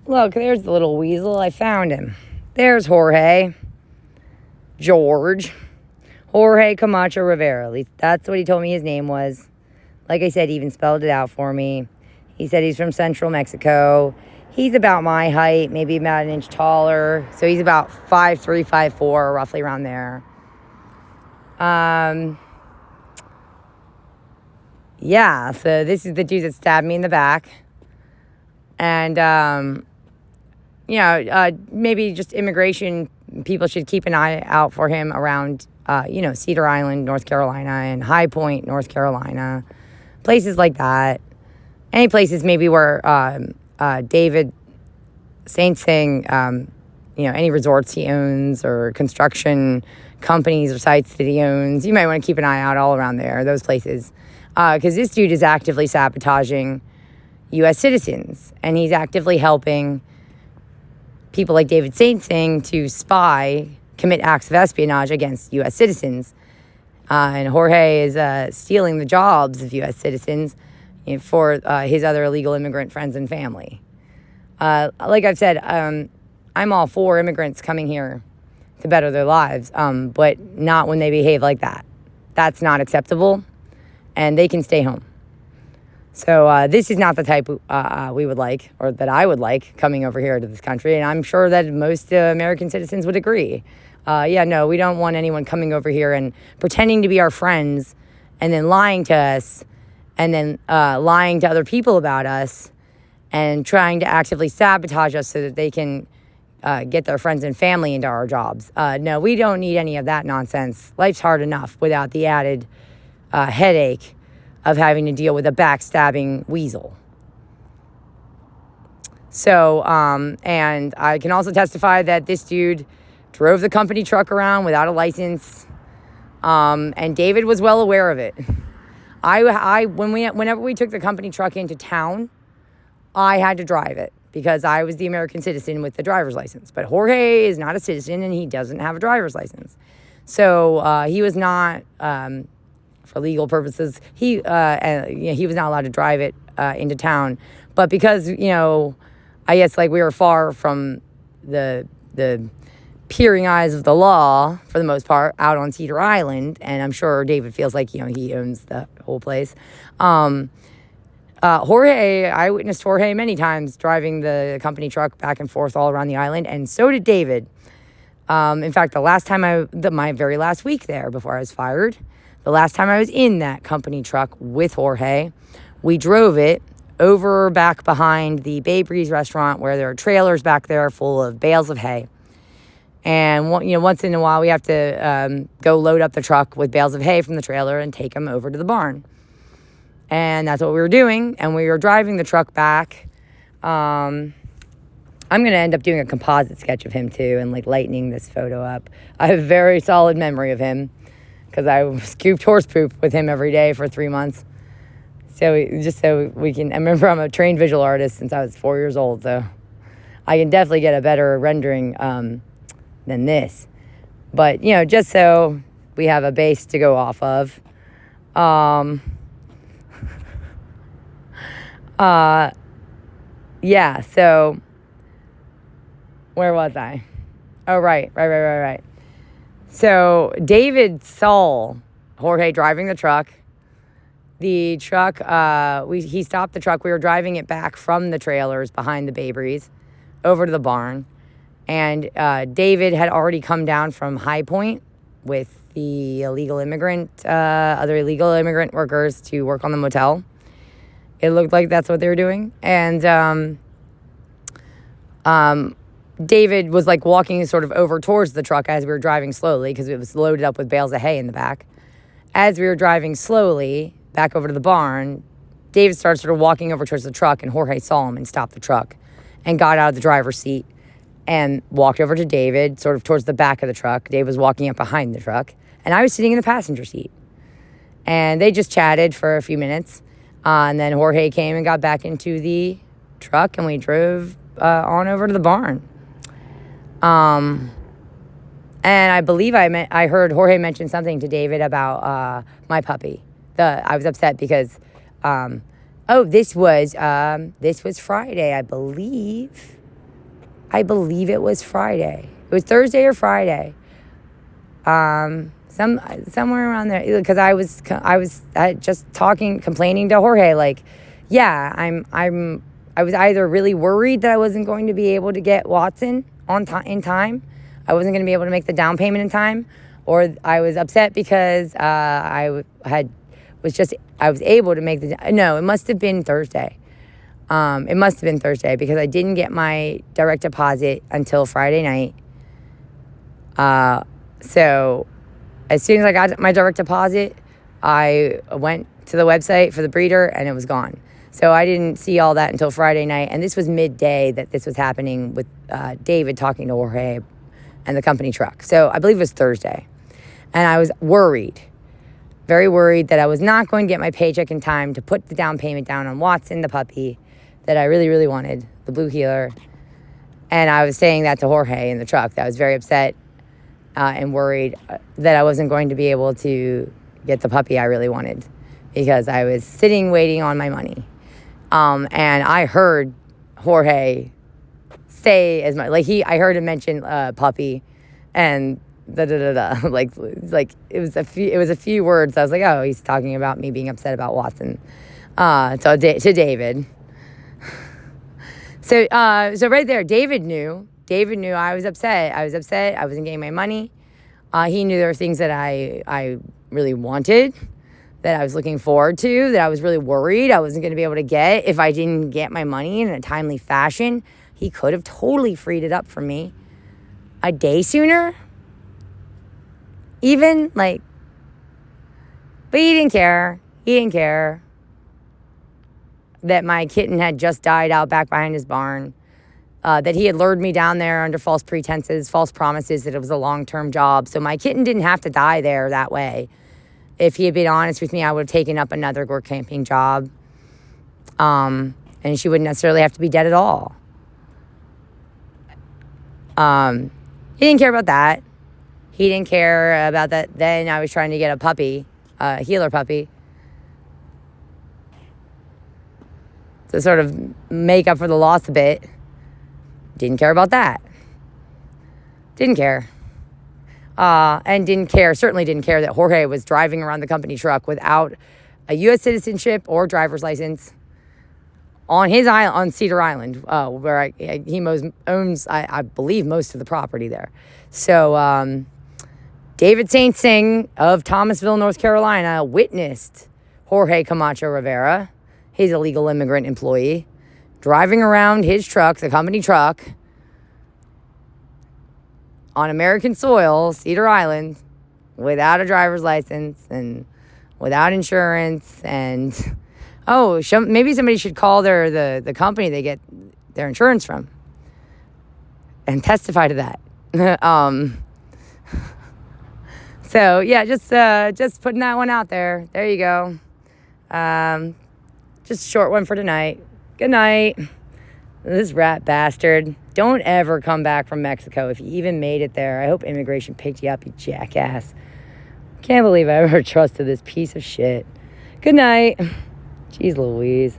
Look, there's the little weasel. I found him. There's Jorge Camacho Rivera. At least that's what he told me his name was. Like I said, he even spelled it out for me. He said he's from Central Mexico. He's about my height, maybe about an inch taller. So he's about 5'3", 5'4", roughly around there. Yeah, so this is the dude that stabbed me in the back. And, maybe just immigration people should keep an eye out for him around, Cedar Island, North Carolina, and High Point, North Carolina. Places like that. Any places maybe where David Saint Sing, any resorts he owns or construction companies or sites that he owns. You might want to keep an eye out all around there, those places. Because this dude is actively sabotaging U.S. citizens. And he's actively helping people like David Saint Sing to commit acts of espionage against U.S. citizens. And Jorge is stealing the jobs of U.S. citizens for his other illegal immigrant friends and family. Like I've said, I'm all for immigrants coming here to better their lives, but not when they behave like that. That's not acceptable, and they can stay home. So this is not the type we would like, or that I would like, coming over here to this country, and I'm sure that most American citizens would agree. We don't want anyone coming over here and pretending to be our friends and then lying to us and then lying to other people about us and trying to actively sabotage us so that they can get their friends and family into our jobs. No, we don't need any of that nonsense. Life's hard enough without the added headache of having to deal with a backstabbing weasel. So, and I can also testify that this dude drove the company truck around without a license, and David was well aware of it. Whenever we took the company truck into town, I had to drive it because I was the American citizen with the driver's license. But Jorge is not a citizen, and he doesn't have a driver's license. So he was not, for legal purposes, he was not allowed to drive it into town. But because, I guess we were far from the peering eyes of the law, for the most part, out on Cedar Island, and I'm sure David feels like, he owns the whole place. I witnessed Jorge many times driving the company truck back and forth all around the island, and so did David. In fact, my very last week there before I was fired, the last time I was in that company truck with Jorge, we drove it over back behind the BayBreeze restaurant where there are trailers back there full of bales of hay. And, once in a while we have to go load up the truck with bales of hay from the trailer and take them over to the barn. And that's what we were doing. And we were driving the truck back. I'm going to end up doing a composite sketch of him, too, and, lightening this photo up. I have a very solid memory of him because I scooped horse poop with him every day for 3 months. So we can... I remember I'm a trained visual artist since I was 4 years old, so I can definitely get a better rendering than this. But, just so we have a base to go off of. So where was I? Oh, right. So David saw Jorge driving the truck. The truck, he stopped the truck. We were driving it back from the trailers behind the BayBreeze over to the barn. And David had already come down from High Point with the other illegal immigrant workers to work on the motel. It looked like that's what they were doing. And David was walking sort of over towards the truck as we were driving slowly because it was loaded up with bales of hay in the back. As we were driving slowly back over to the barn, David started sort of walking over towards the truck, and Jorge saw him and stopped the truck and got out of the driver's seat and walked over to David, sort of towards the back of the truck. Dave was walking up behind the truck, and I was sitting in the passenger seat. And they just chatted for a few minutes. And then Jorge came and got back into the truck, and we drove on over to the barn. And I believe I heard Jorge mention something to David about my puppy. I was upset because, this was Friday, I believe. I believe it was Friday. It was Thursday or Friday. Somewhere around there, because I was just complaining to Jorge, like, yeah, I was either really worried that I wasn't going to be able to get Watson in time, I wasn't going to be able to make the down payment in time, or I was upset because I was able to make no, it must have been Thursday. It must have been Thursday because I didn't get my direct deposit until Friday night. So as soon as I got my direct deposit, I went to the website for the breeder and it was gone. So I didn't see all that until Friday night. And this was midday that this was happening with David talking to Jorge and the company truck. So I believe it was Thursday. And I was worried, very worried that I was not going to get my paycheck in time to put the down payment down on Watson, the puppy that I really, really wanted, the blue heeler. And I was saying that to Jorge in the truck, that I was very upset and worried that I wasn't going to be able to get the puppy I really wanted because I was sitting waiting on my money. And I heard Jorge say as much, like I heard him mention puppy and like it was a few words. I was like, oh, he's talking about me being upset about Watson. To David. So right there, David knew I was upset. I wasn't getting my money. He knew there were things that I really wanted, that I was looking forward to, that I was really worried I wasn't going to be able to get if I didn't get my money in a timely fashion. He could have totally freed it up for me a day sooner. Even, like, but he didn't care. He didn't care that my kitten had just died out back behind his barn. That he had lured me down there under false pretenses, false promises that it was a long-term job. So my kitten didn't have to die there that way. If he had been honest with me, I would have taken up another Workamping job. And she wouldn't necessarily have to be dead at all. He didn't care about that. He didn't care about that. Then I was trying to get a puppy, a healer puppy, to sort of make up for the loss a bit. Didn't care about that. Didn't care. And certainly didn't care that Jorge was driving around the company truck without a U.S. citizenship or driver's license on his island, on Cedar Island, where he owns, I believe, most of the property there. So David St. Singh of Thomasville, North Carolina, witnessed Jorge Camacho Rivera, his illegal immigrant employee, driving around his truck, the company truck, on American soil, Cedar Island, without a driver's license and without insurance. And, maybe somebody should call the company they get their insurance from and testify to that. So, yeah, just putting that one out there. There you go. Just a short one for tonight. Good night. This rat bastard. Don't ever come back from Mexico if you even made it there. I hope immigration picked you up, you jackass. Can't believe I ever trusted this piece of shit. Good night. Jeez Louise.